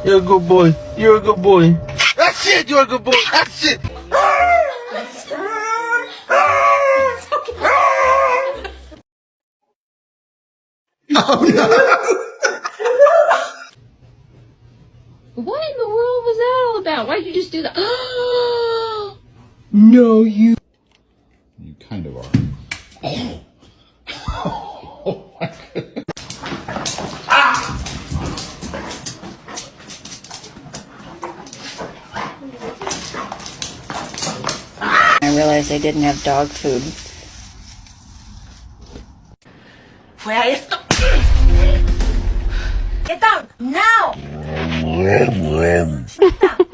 You're a good boy. You're a good boy. That's it. You're a good boy. That's it. Oh no! What in the world was that all about? Why'd you just do that? No, you. You kind of are. Oh my goodness. I realized I didn't have dog food. Fue a esto. Get down now. Sit down.